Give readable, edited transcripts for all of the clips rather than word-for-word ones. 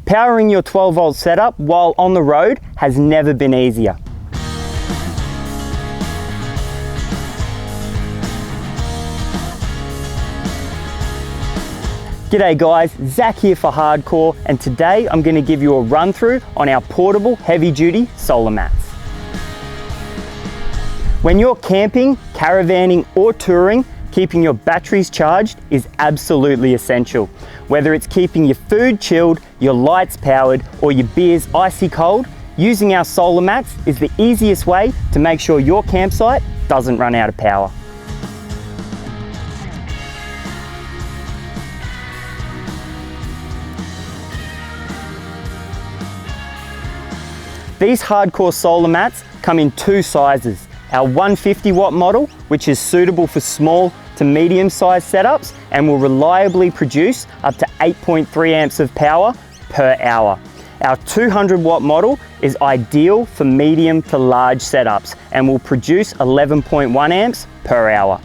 Powering your 12-volt setup while on the road has never been easier. G'day guys, Zach here for Hardkorr, and today I'm going to give you a run through on our portable heavy duty solar mats. When you're camping, caravanning or touring, keeping your batteries charged is absolutely essential. Whether it's keeping your food chilled, your lights powered or your beers icy cold, using our solar mats is the easiest way to make sure your campsite doesn't run out of power. These Hardkorr solar mats come in two sizes. Our 150 watt model, which is suitable for small to medium sized setups and will reliably produce up to 8.3 amps of power per hour. Our 200 watt model is ideal for medium to large setups and will produce 11.1 amps per hour.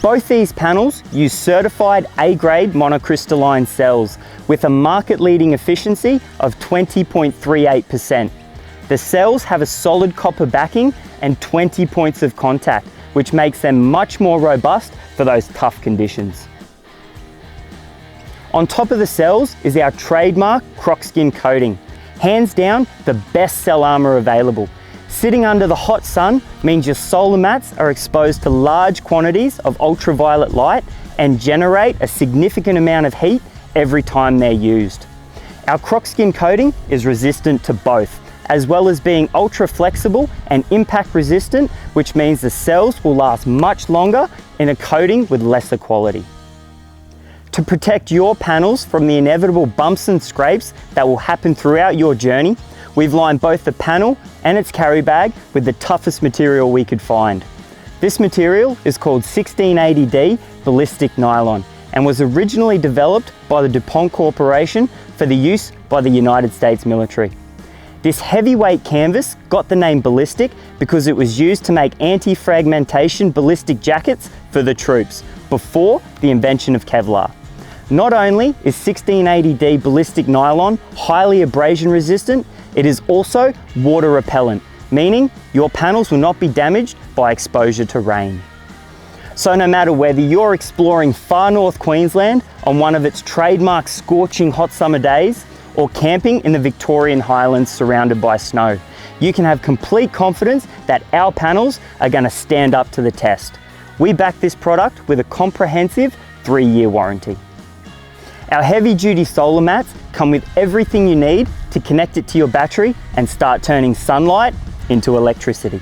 Both these panels use certified A-grade monocrystalline cells with a market-leading efficiency of 20.38%. The cells have a solid copper backing and 20 points of contact, which makes them much more robust for those tough conditions. On top of the cells is our trademark Crocskin coating. Hands down, the best cell armor available. Sitting under the hot sun means your solar mats are exposed to large quantities of ultraviolet light and generate a significant amount of heat every time they're used. Our Crocskin coating is resistant to both, as well as being ultra flexible and impact resistant, which means the cells will last much longer in a coating with lesser quality. To protect your panels from the inevitable bumps and scrapes that will happen throughout your journey, we've lined both the panel and its carry bag with the toughest material we could find. This material is called 1680D Ballistic Nylon and was originally developed by the DuPont Corporation for the use by the United States military. This heavyweight canvas got the name ballistic because it was used to make anti-fragmentation ballistic jackets for the troops before the invention of Kevlar. Not only is 1680D ballistic nylon highly abrasion resistant, it is also water repellent, meaning your panels will not be damaged by exposure to rain. So no matter whether you're exploring far north Queensland on one of its trademark scorching hot summer days, or camping in the Victorian Highlands surrounded by snow, you can have complete confidence that our panels are going to stand up to the test. We back this product with a comprehensive 3-year warranty. Our heavy-duty solar mats come with everything you need to connect it to your battery and start turning sunlight into electricity.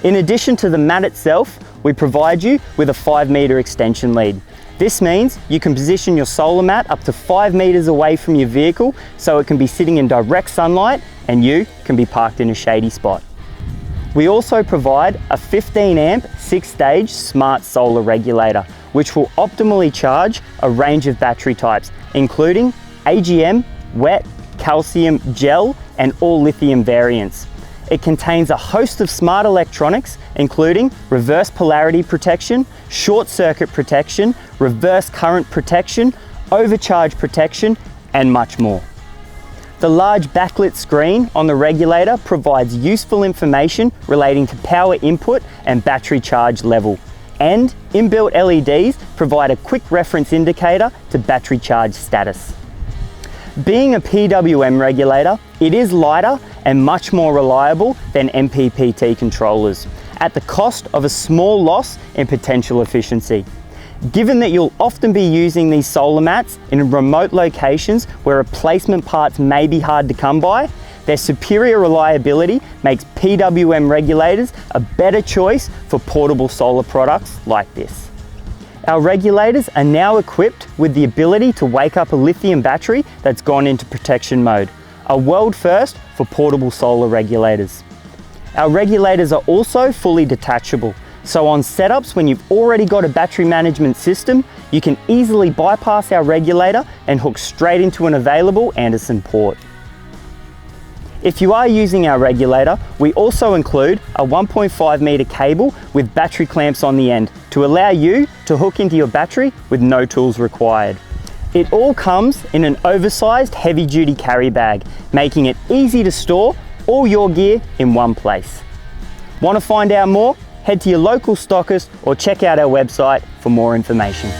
In addition to the mat itself, we provide you with a 5-meter extension lead. This means you can position your solar mat up to 5 meters away from your vehicle so it can be sitting in direct sunlight and you can be parked in a shady spot. We also provide a 15 amp 6-stage smart solar regulator, which will optimally charge a range of battery types, including AGM, wet, calcium, gel, and all lithium variants. It contains a host of smart electronics, including reverse polarity protection, short circuit protection, reverse current protection, overcharge protection, and much more. The large backlit screen on the regulator provides useful information relating to power input and battery charge level. And inbuilt LEDs provide a quick reference indicator to battery charge status. Being a PWM regulator, it is lighter and much more reliable than MPPT controllers, at the cost of a small loss in potential efficiency. Given that you'll often be using these solar mats in remote locations where replacement parts may be hard to come by, their superior reliability makes PWM regulators a better choice for portable solar products like this. Our regulators are now equipped with the ability to wake up a lithium battery that's gone into protection mode, a world first for portable solar regulators. Our regulators are also fully detachable, so on setups when you've already got a battery management system, you can easily bypass our regulator and hook straight into an available Anderson port. If you are using our regulator, we also include a 1.5 meter cable with battery clamps on the end to allow you to hook into your battery with no tools required. It all comes in an oversized heavy-duty carry bag, making it easy to store all your gear in one place. Want to find out more? Head to your local stockist or check out our website for more information.